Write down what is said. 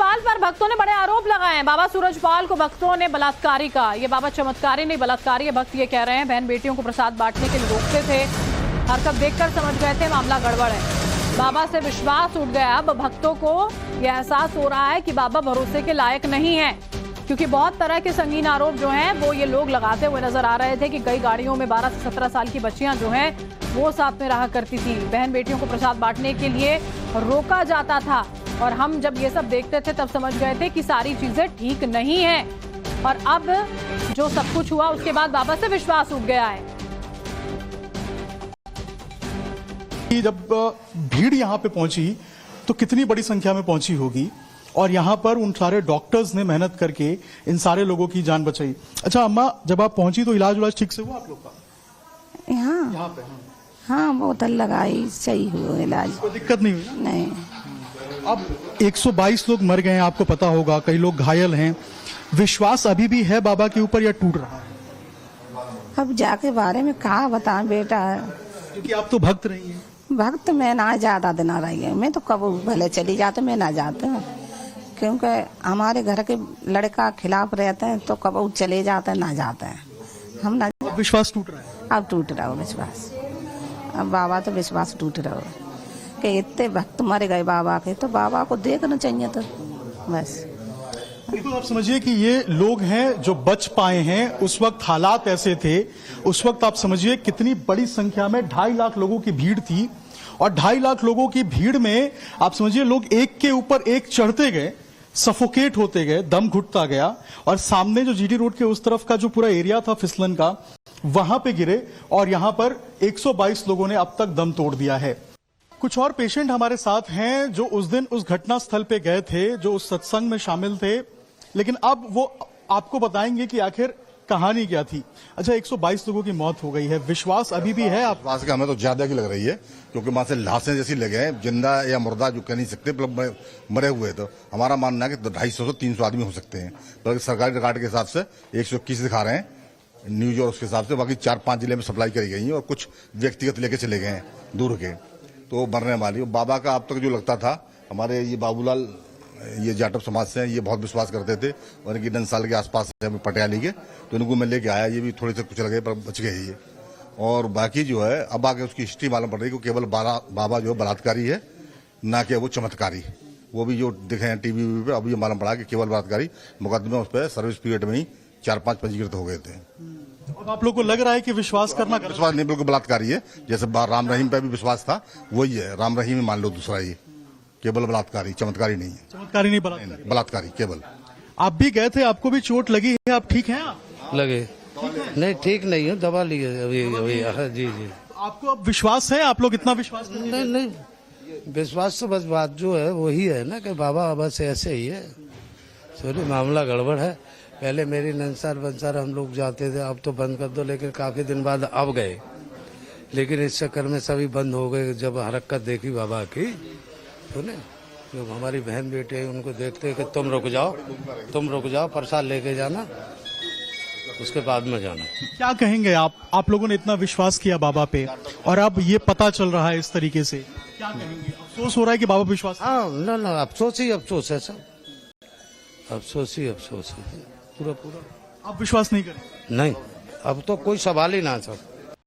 सूरजपाल पर भक्तों ने बड़े आरोप लगाए हैं। बाबा सूरजपाल को भक्तों ने बलात्कारी कहा। ये बाबा चमत्कारी नहीं बलात्कारी है। भक्त ये कह रहे हैं बहन बेटियों को प्रसाद बांटने के लिए रोकते थे, हरकत देखकर समझ गए थे मामला गड़बड़ है। बाबा से विश्वास उठ गया। अब भक्तों को यह एहसास हो रहा है कि बाबा भरोसे के लायक नहीं है, क्योंकि बहुत तरह के संगीन आरोप जो हैं वो ये लोग लगाते हुए नजर आ रहे थे कि कई गाड़ियों में 12 से 17 साल की बच्चियां जो हैं वो साथ में रहा करती थी। बहन बेटियों को प्रसाद बांटने के लिए रोका जाता था और हम जब ये सब देखते थे तब समझ गए थे कि सारी चीजें ठीक नहीं हैं। और अब जो सब कुछ हुआ उसके बाद बाबा से विश्वास उठ गया है। जब भीड़ यहाँ पे पहुंची तो कितनी बड़ी संख्या में पहुंची होगी और यहाँ पर उन सारे डॉक्टर्स ने मेहनत करके इन सारे लोगों की जान बचाई। अच्छा अम्मा, जब आप पहुंची तो इलाज ठीक से हुआ आप लोग का? यहाँ पे हाँ बोतल लगाई, सही हुआ इलाज, कोई दिक्कत नहीं हुई? नहीं। अब 122 लोग मर गए हैं, आपको पता होगा, कई लोग घायल हैं। विश्वास अभी भी है बाबा के ऊपर या टूट रहा है? अब जाके बारे में कहा बताएं बेटा, क्योंकि आप तो भक्त रही हैं। भक्त में ना ज्यादा दिन रही है। मैं तो कब भले चली जाते, मैं ना जाते हूँ, क्योंकि हमारे घर के लड़का खिलाफ रहते हैं तो कब चले जाते हैं, ना जाते हैं हम ना। विश्वास टूट रहा है? अब टूट रहा हो विश्वास। अब बाबा तो विश्वास टूट रहा हो कि इतने भक्त मर गए बाबा के, तो बाबा को देखना चाहिए तो बस। तो आप समझिए कि ये लोग हैं जो बच पाए हैं। उस वक्त हालात ऐसे थे, उस वक्त आप समझिए कितनी बड़ी संख्या में 2.5 लाख लोगों की भीड़ थी और 2.5 लाख लोगों की भीड़ में आप समझिए लोग एक के ऊपर एक चढ़ते गए, सफोकेट होते गए, दम घुटता गया और सामने जो जीटी रोड के उस तरफ का जो पूरा एरिया था फिसलन का, वहां पे गिरे और यहां पर 122 लोगों ने अब तक दम तोड़ दिया है। कुछ और पेशेंट हमारे साथ हैं जो उस दिन उस घटना स्थल पे गए थे, जो उस सत्संग में शामिल थे, लेकिन अब वो आपको बताएंगे कि आखिर कहानी क्या थी। अच्छा, 122 लोगों की मौत हो गई है, विश्वास अभी भी है? विश्वास का हमें तो ज्यादा की लग रही है, क्योंकि वहां से लाशें जैसी लगे हैं, जिंदा या मुर्दा जो कह नहीं सकते, मतलब मरे हुए। तो हमारा मानना है कि 250 से 300 आदमी हो सकते हैं, बल्कि सरकारी रिकॉर्ड के हिसाब से 121 दिखा रहे हैं न्यूज, और उसके हिसाब से बाकी 4-5 जिले में सप्लाई करी गई है और कुछ व्यक्तिगत लेके चले गए हैं दूर के, तो मरने वाली। बाबा का अब तक जो लगता था, हमारे ये बाबूलाल ये जाटव समाज से हैं, ये बहुत विश्वास करते थे और इनकी 10 साल के आसपास पटियाली के, तो इनको मैं लेके आया। ये भी थोड़े से कुछ लगे पर बच गए ये। और बाकी जो है अब आगे उसकी हिस्ट्री मालूम पड़ रही है कि केवल बाबा जो बलात्कारी है, ना कि वो चमत्कारी। वो भी जो दिखे हैं टीवी पे, अब ये मालूम पड़ा कि केवल बलात्कारी। मुकदमे उस पर सर्विस पीरियड में ही 4-5 पंजीकृत हो गए थे। अब आप लोग को लग रहा है कि विश्वास करना विश्वास नहीं, बिल्कुल बलात्कारी है। जैसे राम रहीम पे भी विश्वास था, वही है। राम रहीम ही मान लो दूसरा, ये केवल बलात्कारी, चमत्कारी नहीं है। चमत्कारी नहीं, बलात्कारी। बलात्कारी केवल। आप भी गए थे, आपको भी चोट लगी है, आप ठीक हैं? लगे नहीं, ठीक नहीं है, दवा ली है अभी। जी जी। आपको अब विश्वास है? आप लोग इतना विश्वास नहीं नहीं, विश्वास तो बस बात जो है वही है ना कि बाबा बस ऐसे ही है। सॉरी, मामला गड़बड़ है। पहले मेरी नंसार बंसार हम लोग जाते थे, अब तो बंद कर दो, लेकिन काफी दिन बाद अब गए, लेकिन इस चक्कर में सभी बंद हो गए। जब हरकत देखी बाबा की, सुने, जो हमारी बहन बेटे हैं उनको देखते कि तुम रुक जाओ, प्रसाद लेके जाना, उसके बाद में जाना। क्या कहेंगे आप लोगों ने इतना विश्वास किया बाबा पे और अब ये पता चल रहा है इस तरीके से, क्या कहेंगे? अफसोस हो रहा है कि बाबा विश्वास? हाँ, ना अफसोस ही अफसोस है सब, अफसोस है पूरा। आप विश्वास नहीं करें? नहीं, अब तो कोई सवाल ही ना सब।